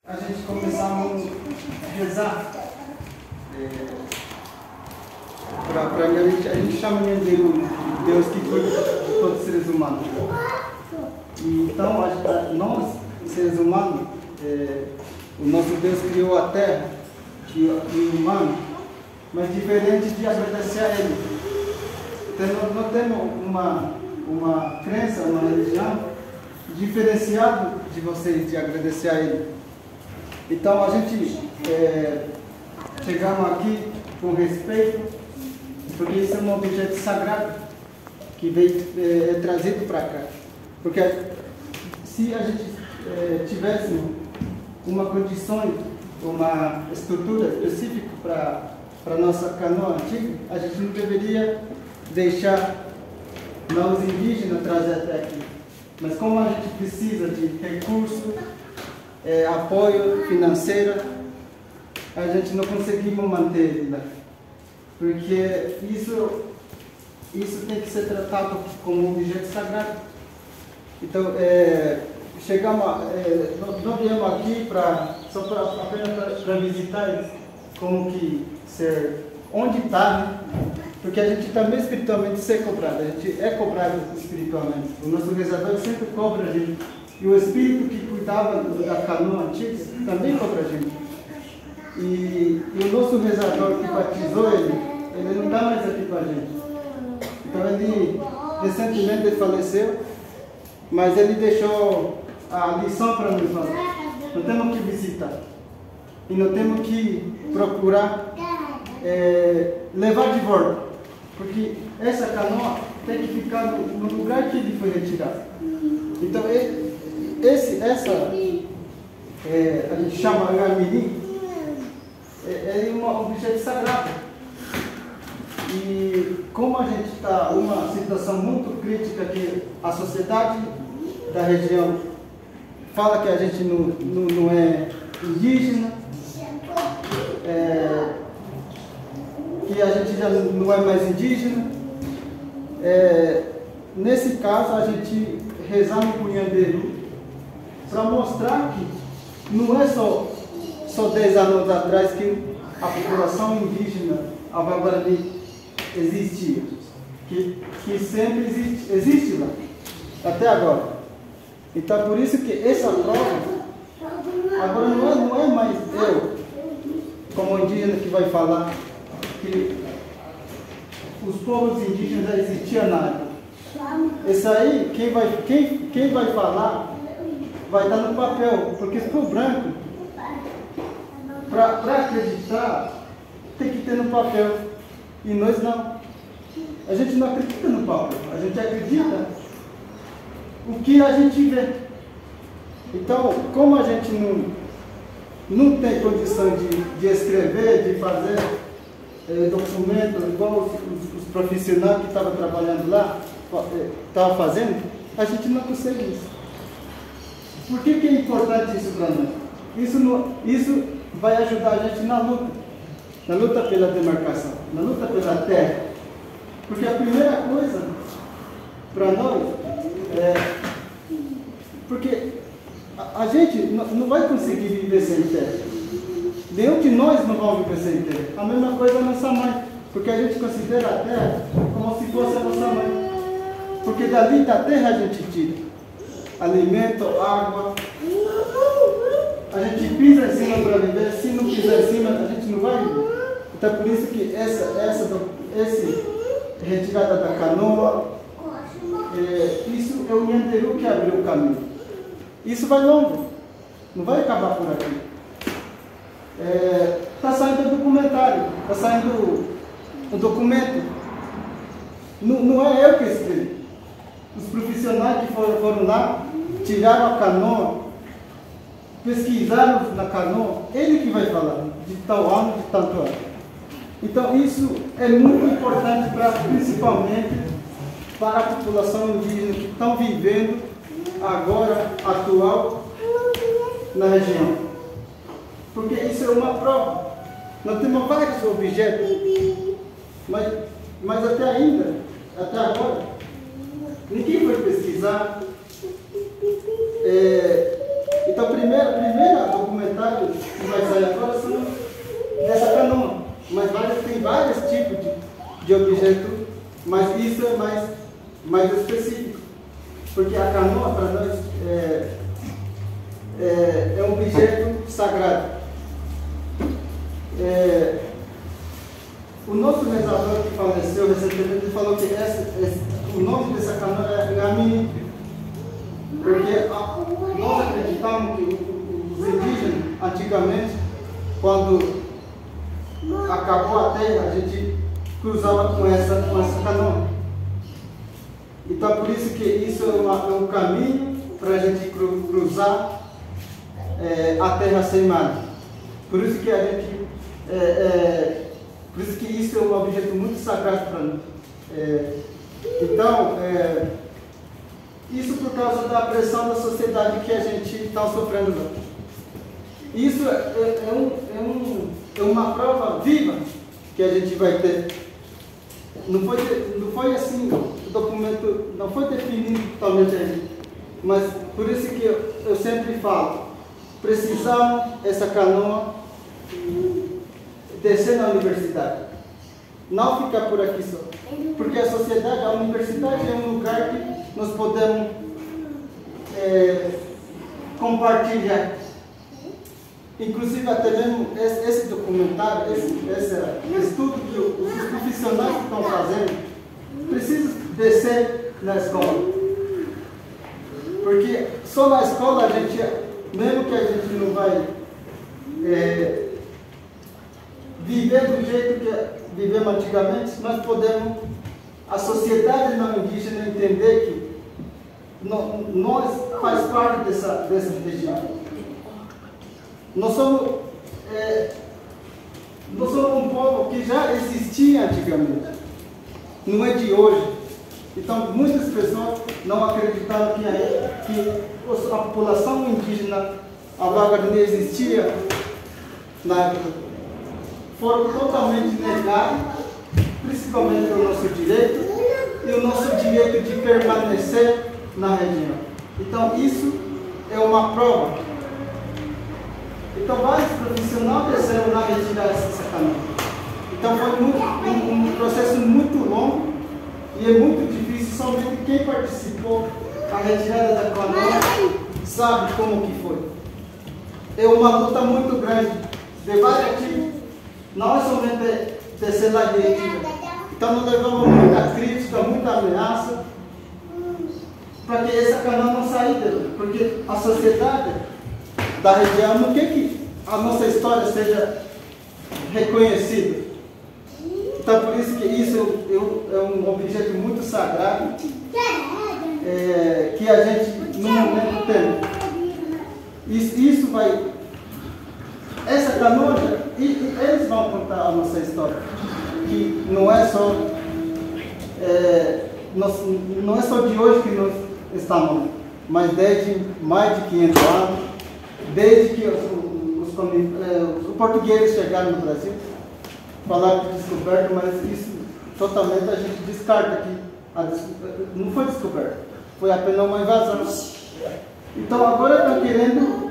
a gente começamos a rezar. A gente chama de Deus que cuida de todos os seres humanos. E, então, nós, seres humanos, o nosso Deus criou a terra e o humano, mas diferente de agradecer a Ele. Então, nós temos uma crença, uma religião diferenciada de vocês, de agradecer a Ele. Então, a gente chegamos aqui com respeito, porque isso é um objeto sagrado que veio trazido para cá. Porque se a gente tivesse uma condição, uma estrutura específica para a nossa canoa antiga, a gente não deveria deixar os indígenas trazer até aqui. Mas como a gente precisa de recursos, apoio financeiro, a gente não conseguimos manter ele lá. Porque isso tem que ser tratado como um objeto sagrado. Então, nós viemos aqui só apenas para visitar eles, como que onde está, né? Porque a gente também espiritualmente é cobrado, a gente é cobrado espiritualmente. O nosso rezador sempre cobra a gente. E o espírito que cuidava da canoa antiga também cobra a gente. E o nosso rezador que batizou ele não está mais aqui com a gente. Então ele recentemente faleceu, mas ele deixou a lição para nós. Nós temos que visitar. E nós temos que procurar levar de volta. Porque essa canoa tem que ficar no lugar que ele foi retirado. Então a gente chama Gamiri, é um objeto sagrado. E como a gente está numa situação muito crítica, que a sociedade da região fala que a gente não é indígena, que a gente já não é mais indígena, nesse caso a gente rezar no Cunhanderu para mostrar que não é só 10 anos atrás que a população indígena Avaguarani existia, que sempre existe lá, até agora. Então por isso que essa prova agora não é mais eu, como indígena, que vai falar que os povos indígenas já existiam na época. Isso aí, quem vai falar vai estar no papel, porque para o branco, para acreditar, tem que ter no papel. E nós não. A gente não acredita no papel, a gente acredita o que a gente vê. Então, como a gente não tem condição de escrever, de fazer documentos, igual os profissionais que estavam trabalhando lá estavam fazendo, a gente não consegue isso. Por que é importante isso para nós? Isso vai ajudar a gente na luta pela demarcação, na luta pela terra. Porque a primeira coisa para nós porque a gente não vai conseguir viver sem terra. Nenhum de nós não vai viver sem terra. A mesma coisa a nossa mãe, porque a gente considera a terra como se fosse a nossa mãe. Porque dali da terra a gente tira alimento, água. A gente pisa em cima para viver. Se não pisar em cima, a gente não vai viver. Então por isso que essa retirada da canoa, isso é o Nhanderu que abriu o caminho. Isso vai longo, não vai acabar por aqui. Está saindo o documentário, está saindo o documento. Não é eu que escrevi. Os profissionais que foram lá, tiraram a canoa, pesquisaram na canoa, ele que vai falar, de tal ano, de tanto ano. Então isso é muito importante, principalmente para a população indígena que estão vivendo agora, atual, na região. Porque isso é uma prova. Nós temos vários objetos, mas até agora, ninguém foi pesquisar. Então, primeiro documentário comentário que vai sair agora são dessa canoa. Mas tem vários tipos de objeto, mas isso é mais específico. Porque a canoa, para nós, é um objeto sagrado. O nosso rezador que faleceu recentemente, ele falou que o nome dessa canoa é Gamini. Porque nós acreditamos que os indígenas, antigamente, quando acabou a terra, a gente cruzava com essa canoa. Então, por isso que isso é um caminho para a gente cruzar a terra sem mar. Por isso que por isso que isso é um objeto muito sagrado para nós. Então, isso por causa da pressão da sociedade que a gente está sofrendo lá. Isso é uma prova viva que a gente vai ter. Não foi assim, o documento não foi definido totalmente ainda. Mas por isso que eu sempre falo, precisamos essa canoa descer na universidade. Não ficar por aqui só. Porque a sociedade, a universidade é um lugar que nós podemos compartilhar. Inclusive até mesmo esse documentário, esse estudo que os profissionais que estão fazendo, precisam descer na escola. Porque só na escola a gente, mesmo que a gente não vai viver do jeito que vivemos antigamente, nós podemos, a sociedade não indígena, entender que nós faz parte dessa região. Nós somos um povo que já existia antigamente, não é de hoje. Então, muitas pessoas não acreditaram que a população indígena, a vaga não existia na época. Foram totalmente negados, principalmente o nosso direito e o nosso direito de permanecer na região. Então, isso é uma prova. Então, vários profissionais desceram na retirada dessa canoa. Então, foi um processo muito longo e é muito difícil. Somente quem participou da retirada da canoa sabe como que foi. É uma luta muito grande, de vários tipos. Não é somente descer lá e retirar. Então, nós levamos muita crítica, muita ameaça, para que essa canoa não saísse dele. Porque a sociedade da região não quer que a nossa história seja reconhecida. Então, por isso que isso é um objeto muito sagrado, que a gente, no momento, tem. Isso vai... Essa canoa, eles vão contar a nossa história, que não é só de hoje que nós estamos, mas desde mais de 500 anos, desde que os portugueses chegaram no Brasil, falaram de descoberta, mas isso totalmente a gente descarta aqui. Não foi descoberta, foi apenas uma invasão. Então agora estão querendo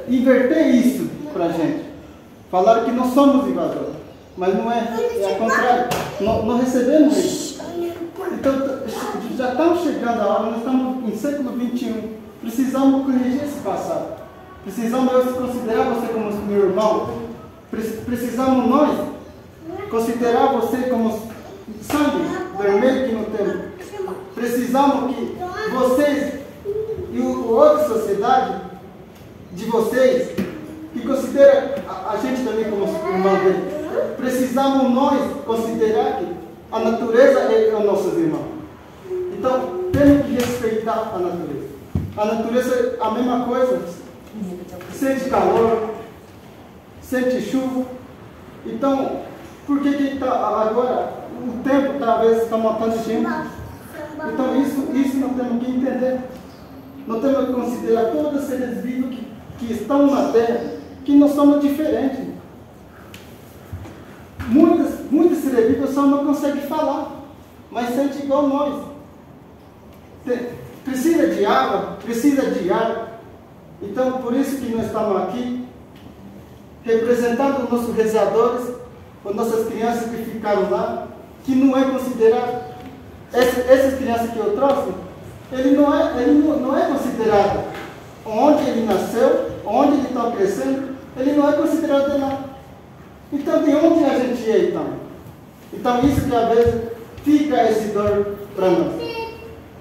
inverter isso para a gente. Falaram que nós somos invasores, mas não é ao contrário. Nós recebemos isso. Então já estamos chegando a hora, nós estamos em século XXI. Precisamos corrigir esse passado. Precisamos eu considerar você como meu irmão. Precisamos nós considerar você como sangue vermelho que não temos. Precisamos que vocês e a outra sociedade de vocês, que considera a gente também como irmão dele, precisamos nós considerar que a natureza é os nossos irmãos. Então, temos que respeitar a natureza. A natureza é a mesma coisa, sente calor, sente chuva. Então, por que agora o tempo talvez está matando gente? Então, isso nós temos que entender. Nós temos que considerar todos os seres vivos que estão na Terra, que nós somos diferentes. Muitos seres vivos só não conseguem falar, mas sentem igual nós. Precisa de água, precisa de ar. Então, por isso que nós estamos aqui, representando os nossos rezadores, as nossas crianças que ficaram lá, que não é considerado, essas crianças que eu trouxe, ele não é considerado onde ele nasceu, onde ele está crescendo, ele não é considerado de nada. Então, de onde a gente é, então? Então, isso que às vezes fica esse dor para nós.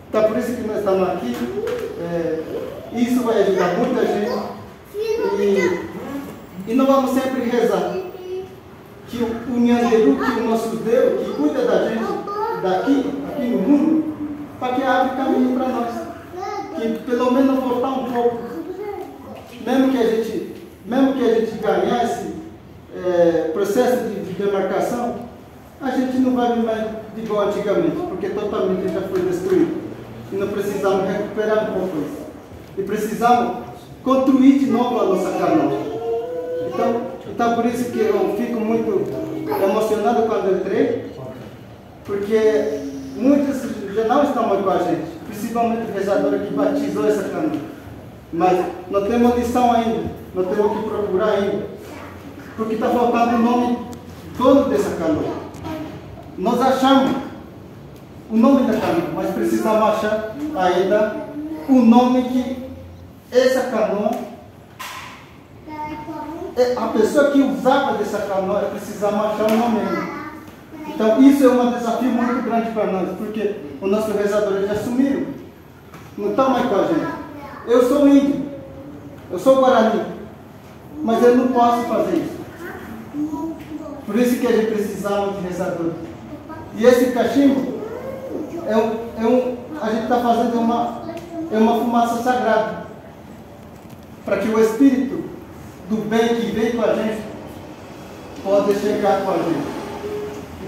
Então, por isso que nós estamos aqui. Isso vai ajudar muita gente. E não vamos sempre rezar. Que o Nhanderu, que o nosso Deus, que cuida da gente aqui no mundo, para que abra caminho para nós. Que pelo menos voltar um pouco. Mesmo que a gente ganhasse processo de demarcação, a gente não vai mais igual antigamente, porque totalmente já foi destruído. E não precisamos recuperar um pouco isso. E precisamos construir de novo a nossa canoa. Então por isso que eu fico muito emocionado quando eu entrei, porque muitos já não estão mais com a gente, principalmente o rezador que batizou essa canoa. Mas nós temos lição ainda, nós temos que procurar ainda, porque está faltando o nome todo dessa canoa. Nós achamos o nome da canoa, mas precisamos achar ainda o nome que essa canoa, a pessoa que usava dessa canoa, precisamos achar o nome ainda. Então isso é um desafio muito grande para nós, porque os nossos rezadores já sumiram, não estão mais com a gente. Eu sou índio, eu sou guarani, mas eu não posso fazer isso. Por isso que a gente precisava de rezadores. E esse cachimbo a gente está fazendo uma fumaça sagrada, para que o Espírito do bem que vem com a gente pode chegar com a gente.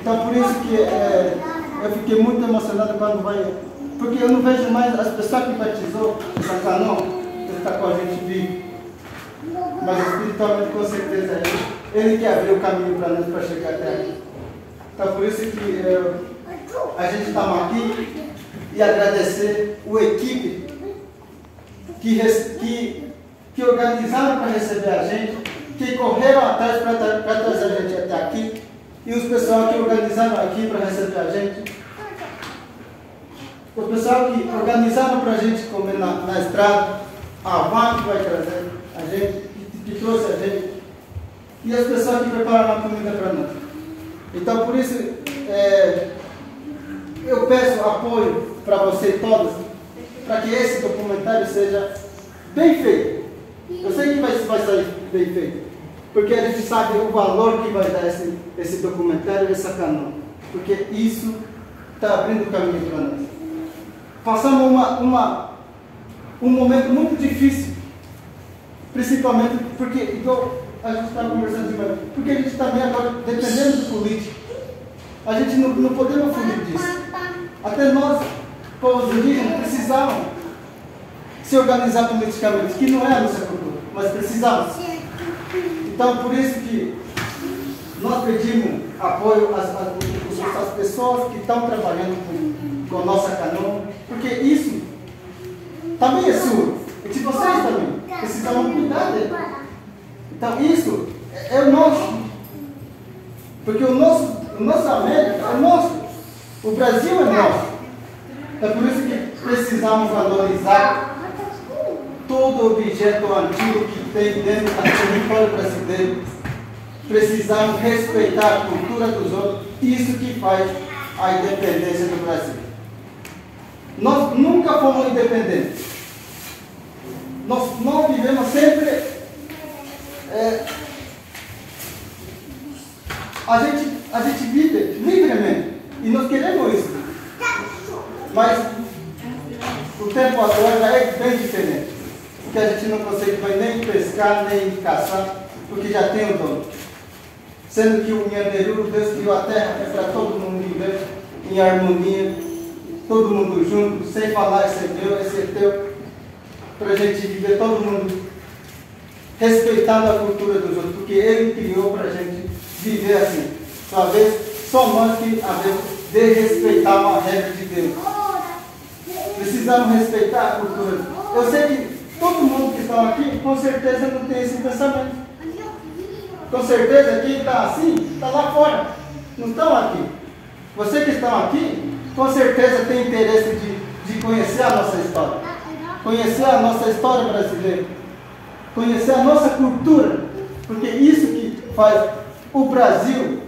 Então por isso que eu fiquei muito emocionado quando vai, porque eu não vejo mais as pessoas que batizou essa canoa, ele está com a gente vivo. Mas espiritualmente com certeza ele que abriu o caminho para nós para chegar até aqui. Então por isso que a gente está aqui e agradecer a equipe que organizaram para receber a gente, que correram atrás para trazer a gente até aqui, e os pessoal que organizaram aqui para receber a gente, o pessoal que organizaram para a gente comer na estrada, a van que vai trazer a gente, que trouxe a gente, e as pessoas que prepararam a comida para nós. Então por isso eu peço apoio para vocês todos, para que esse documentário seja bem feito. Eu sei que vai sair bem feito, porque a gente sabe o valor que vai dar esse documentário, essa canoa, porque isso está abrindo o caminho para nós. Passamos um momento muito difícil, principalmente porque, igual a gente estava conversando demais, porque a gente também agora, dependendo do político, a gente não podemos fugir disso. Até nós, povos indígenas, precisamos se organizar politicamente, que não é a nossa cultura, mas precisamos. Então, por isso que nós pedimos apoio às pessoas que estão trabalhando com a nossa canoa, porque isso também é sua, e de vocês também, precisamos cuidar dele. Então, isso é o nosso, porque o nosso América é nosso, o Brasil é nosso. É por isso que precisamos valorizar todo objeto antigo que tem dentro do território brasileiro. Precisamos respeitar a cultura dos outros. Isso que faz a independência do Brasil. Nós nunca fomos independentes. Nós vivemos sempre... a gente vive livremente. E nós queremos isso. Mas o tempo agora é bem diferente. Porque a gente não consegue mais nem pescar, nem caçar, porque já tem o dono. Sendo que o Nhanderu, Deus criou a terra para todo mundo viver em harmonia, todo mundo junto, sem falar esse é teu, para a gente viver todo mundo respeitando a cultura dos outros, porque Ele criou para a gente viver assim. Só nós que, às vezes, desrespeitamos a regra de Deus. Precisamos respeitar a cultura. Eu sei que todo mundo que está aqui com certeza não tem esse pensamento. Com certeza quem está assim, está lá fora. Não estão aqui. Vocês que estão aqui, com certeza tem interesse de conhecer a nossa história. Conhecer a nossa história brasileira. Conhecer a nossa cultura. Porque isso que faz o Brasil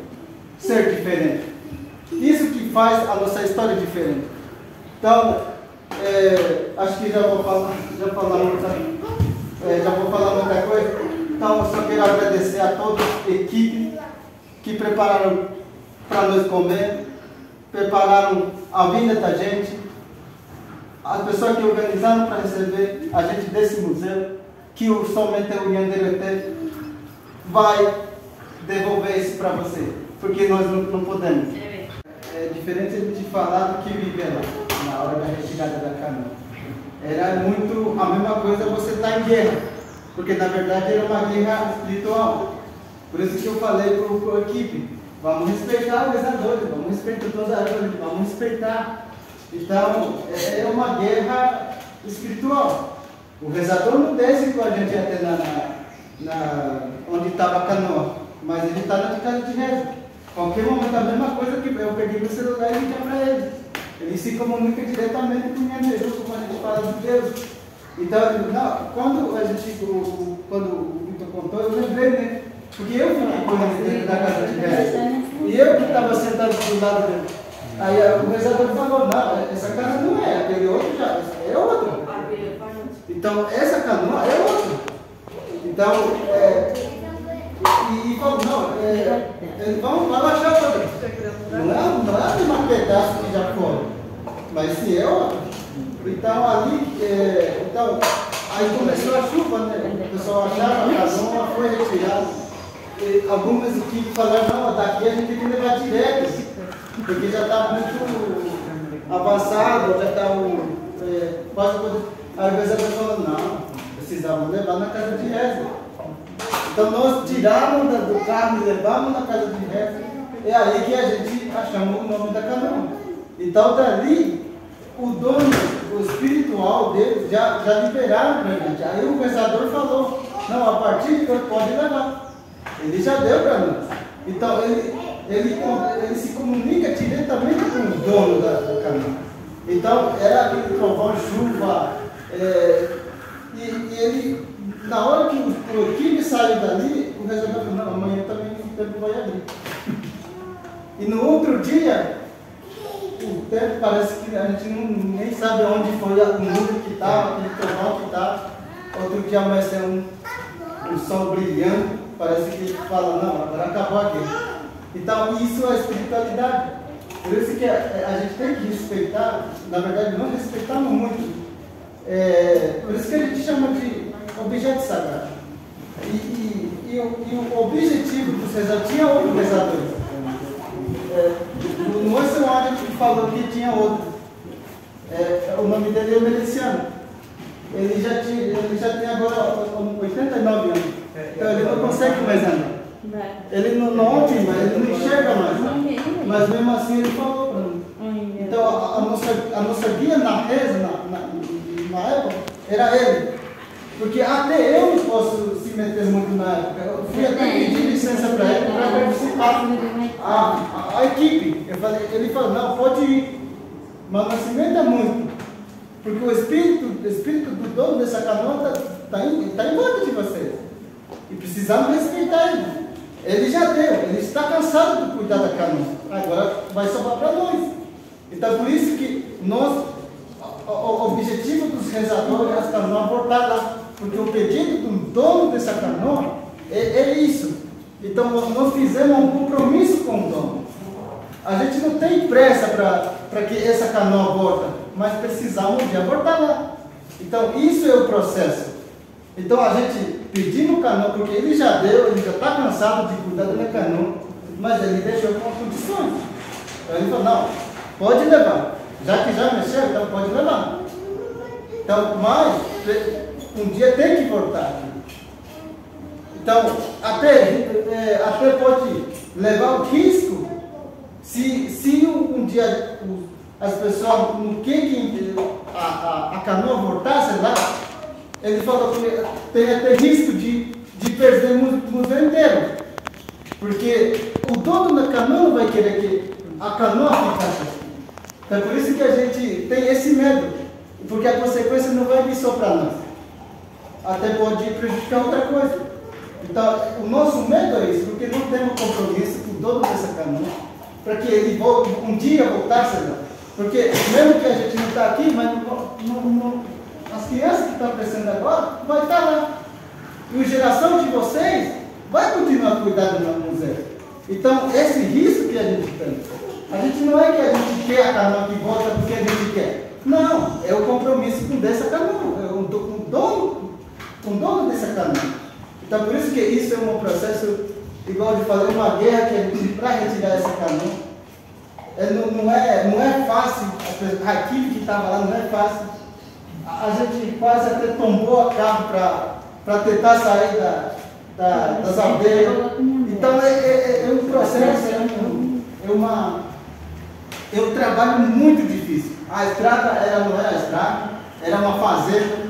ser diferente. Isso que faz a nossa história diferente. Então, acho que já vou falar muita coisa. Então, eu só quero agradecer a toda a equipe que prepararam para nós comer, prepararam a vinda da gente, as pessoas que organizaram para receber a gente desse museu, que somente a União de Reté vai devolver isso para você, porque nós não podemos. É diferente a gente falar do que viver lá, na hora da retirada da canoa. Era muito a mesma coisa você estar em guerra, porque na verdade era uma guerra espiritual. Por isso que eu falei para a equipe, vamos respeitar os rezadores, vamos respeitar toda a árvore, vamos respeitar. Então, é uma guerra espiritual. O rezador não desce com a gente até onde estava a canoa, mas ele está na casa de reza. Qualquer momento, a mesma coisa que eu peguei no celular e liguei para ele. Ele se comunica diretamente com o minha Deus, como a gente fala de Deus. Então, quando o Vitor contou, eu lembrei, né? Porque eu fiquei com ele dentro da casa de reza. E eu que estava sentado do lado dele. Aí o rezador falou, não, essa canoa não é, aquele outro já, é outro. Então, essa canoa é outra. Então, e falou, não, eles vão achar outra. Não é um pedaço que já foi, mas se é outra. Então, ali, aí começou a chuva, né? O pessoal achava que a canoa foi retirada. Algumas equipes falaram, não, daqui a gente tem que levar direto, porque já está muito avançado, já está quase... Aí o rezador falou, não, precisamos levar na casa de reza. Então nós tiramos do carro e levamos na casa de reza. É aí que a gente achamos o nome da canoa. Então dali, o dono, o espiritual dele, já liberaram para a gente. Aí o rezador falou, não, a partir de hoje pode levar. Ele já deu para nós. Então ele se comunica diretamente com o dono da canoa. Então era aquele trovão, chuva, e ele, na hora que o equipe saiu dali, o rezador falou, não, amanhã também o tempo vai abrir. E no outro dia, o tempo parece que a gente nem sabe onde foi o mundo que estava, aquele trovão que estava. Outro dia amanheceu um sol brilhando, parece que ele fala, não, agora acabou a guerra. Então isso é espiritualidade. Por isso que a gente tem que respeitar, na verdade não respeitamos muito. Por isso que a gente chama de objeto sagrado. E o objetivo dos rezadores, tinha outro rezador. No Anselmo a gente falou que tinha outro. O nome dele é Meliciano. Ele já tem agora 89 anos. Então ele não consegue mais andar. Ele não ouve mais, ele não enxerga mais. Mas mesmo assim ele falou para mim. Então a nossa guia na reza, na época, era ele. Porque até eu não posso se meter muito na época. Eu fui até pedir licença para ele para participar. A equipe, ele falou, não, pode ir. Mas não se meta muito. Porque o espírito do dono dessa canoa está em volta de vocês. E precisamos respeitar ele. Ele já deu, ele está cansado de cuidar da canoa. Agora vai sobrar para nós. Então por isso que o objetivo dos rezadores é essa canoa voltar lá. Porque o pedido do dono dessa canoa é isso. Então nós fizemos um compromisso com o dono. A gente não tem pressa para que essa canoa volte, mas precisamos de voltar lá. Então isso é o processo. Então a gente pedindo o canoa, porque ele já deu, ele já está cansado de cuidar da canoa, mas ele deixou com condições. Então ele falou, não, pode levar. Já que já mexeu, então pode levar. Então, mas um dia tem que voltar. Então, até pode levar o risco se um dia as pessoas não querem que a canoa voltasse lá, ele falou que tem até risco de perder o museu inteiro. Porque o dono da canoa não vai querer que a canoa ficasse assim. Então é por isso que a gente tem esse medo. Porque a consequência não vai vir só para nós. Até pode prejudicar outra coisa. Então, o nosso medo é isso, porque não temos compromisso com o dono dessa canoa, para que ele volte, um dia voltasse lá. Porque mesmo que a gente não está aqui, mas as crianças que estão crescendo agora vai estar lá. E a geração de vocês vai continuar cuidando do museu. Então, esse risco que a gente tem, a gente não é que a gente quer a canoa que volta porque a gente quer. Não, é o compromisso com dessa canoa, é com o dono dessa canoa. Então, por isso que isso é um processo, igual de fazer uma guerra que a gente, para retirar essa canoa, não é fácil, aquilo que estava lá não é fácil. A gente quase até tombou a carro para tentar sair das aldeias. Então, é um processo, é um trabalho muito difícil. A estrada não era a estrada, era uma fazenda.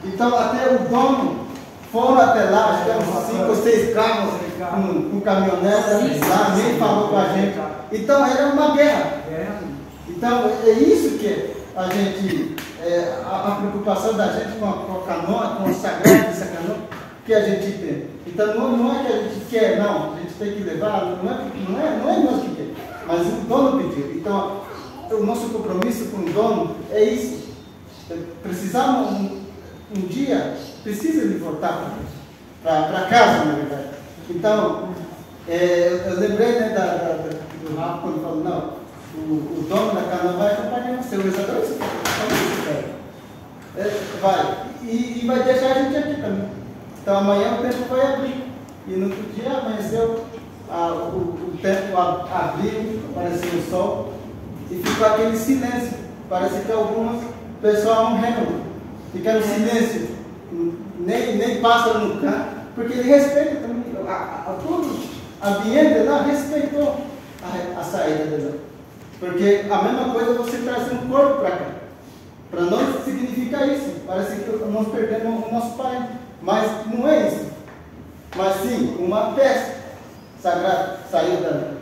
Então, até o dono foram até lá, acho que eram 5 ou 6 carros com caminhonete lá, nem falou com a gente. Então era uma guerra. Então é isso que a gente, a preocupação da gente com a canoa, com o sagrado dessa canoa, que a gente tem. Então não é que a gente quer, não, a gente tem que levar, não é nós que queremos, mas o dono pediu. Então o nosso compromisso com o dono é isso. Precisamos um dia, precisa de voltar para casa, na verdade. Então, eu lembrei, né, do Rafa quando falou, não, o dono da canoa vai acompanhar você, o rezador, vai, e vai deixar a gente aqui também. Então amanhã o tempo vai abrir, e no outro dia amanheceu, o tempo abriu, apareceu o sol, e ficou aquele silêncio. Parece que algumas pessoas morreram. Ficaram em silêncio, nem pássaro no canto, porque ele respeita também, todo o ambiente lá respeitou a saída dela. Porque a mesma coisa você trazer um corpo para cá. Para nós significa isso, parece que nós perdemos o nosso pai, mas não é isso. Mas sim, uma peça sagrada saiu dali.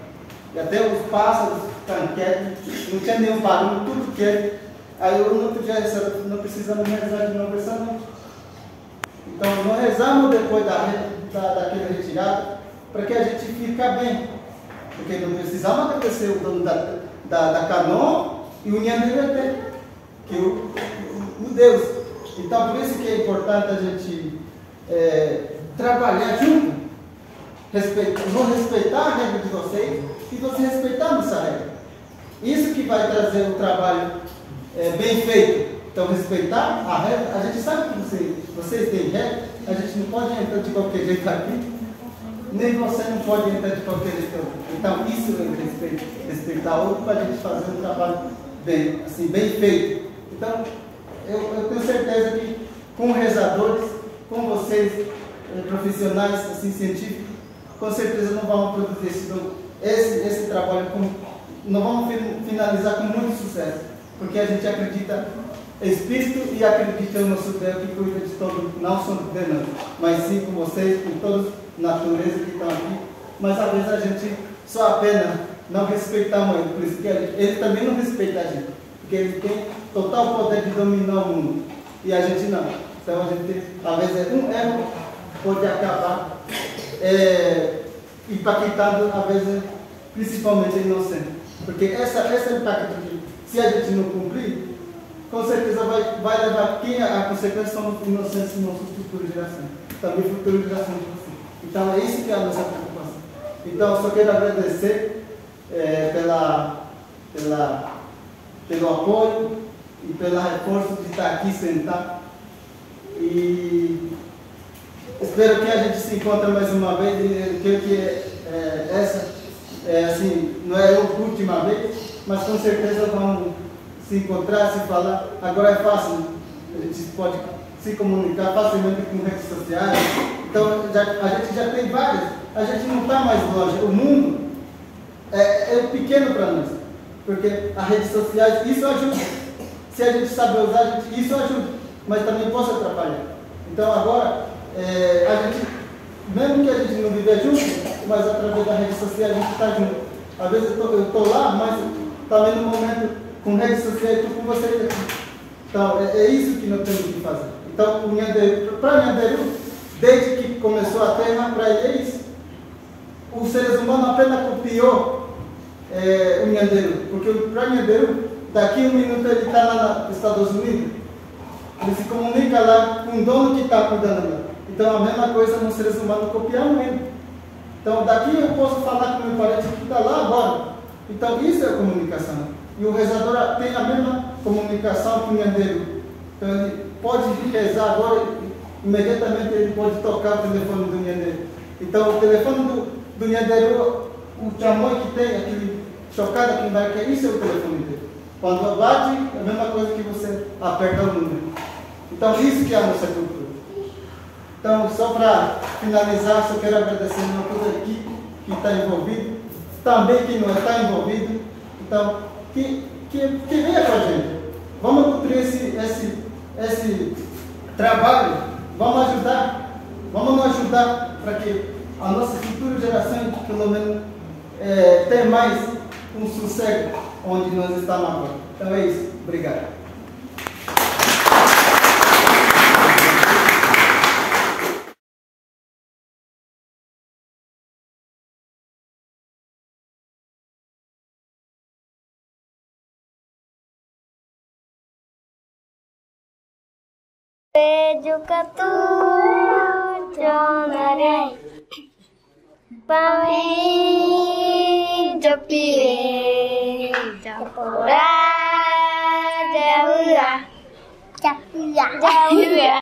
E até os pássaros ficaram quietos, não tinha nenhum barulho, tudo quieto. Aí no outro dia não precisamos rezar de novo essa noite. Então nós rezamos depois daquela retirada para que a gente fique bem. Porque não precisamos agradecer o dono da canoa e o Nhandereté, que o Deus. Então por isso que é importante a gente trabalhar junto, vou respeitar a regra de vocês e você respeitar a nossa regra. Isso que vai trazer o trabalho bem feito. Então respeitar a regra, a gente sabe que vocês têm regra, a gente não pode entrar de qualquer jeito aqui, nem você não pode entrar de qualquer jeito. Então isso é respeitar o outro para a gente fazer um trabalho bem feito. Então eu tenho certeza que com rezadores, com vocês, profissionais assim, científicos, com certeza não vamos produzir esse trabalho, não vamos finalizar com muito sucesso. Porque a gente acredita em Espírito e acredita no nosso Deus que cuida de todos, não só de nós, mas sim com vocês, com toda a natureza que estão aqui. Mas às vezes a gente só apenas não respeitamos ele, por isso que ele também não respeita a gente, porque ele tem total poder de dominar o mundo e a gente não. Então a gente, às vezes, um erro pode acabar impactando, às vezes, principalmente a inocente, porque essa impacto que se a gente não cumprir, com certeza vai levar quem a consequência são os inocentes de nossa futura geração, também futura geração de você. Então é isso que é a nossa preocupação. Então eu só quero agradecer pelo apoio e pelo reforço de estar aqui sentado. E espero que a gente se encontre mais uma vez. Eu creio que essa assim, não é a última vez, mas com certeza vamos se encontrar, se falar. Agora é fácil, a gente pode se comunicar facilmente com redes sociais. Então a gente já tem várias, a gente não está mais longe. O mundo é pequeno para nós, porque as redes sociais, isso ajuda. Se a gente sabe usar, isso ajuda, mas também pode atrapalhar. Então agora, a gente, mesmo que a gente não vive junto, mas através da rede social a gente está junto. Às vezes eu estou lá, mas também no momento com redes sociais estou com vocês aqui. Então é isso que nós temos que fazer. Então para Nhanderu, desde que começou a Terra, para ele é isso. Os seres humanos apenas copiou o Nhanderu, porque para Nhanderu, daqui 1 minuto ele está lá nos Estados Unidos, ele se comunica lá com o dono que está cuidando lá. Então a mesma coisa nos seres humanos copiamos ele. Então daqui eu posso falar com meu parente que está lá agora. Então isso é comunicação. E o rezador tem a mesma comunicação com o Nhanderu. Então ele pode rezar agora, imediatamente ele pode tocar o telefone do Nhanderu. Então o telefone do Nhanderu, o chamou que tem, aquele chocado aqui embaixo, isso é o telefone dele. Quando bate, é a mesma coisa que você aperta o número. Então isso que é a nossa cultura. Então, só para finalizar, só quero agradecer a toda a equipe que está envolvida, também quem não está envolvido. Então, que venha com a gente. Vamos cumprir esse trabalho, vamos nos ajudar para que a nossa futura geração, pelo menos, tenha mais um sossego onde nós estamos agora. Então é isso. Obrigado. Jukatu Jonarai Pami Japire Japura Japura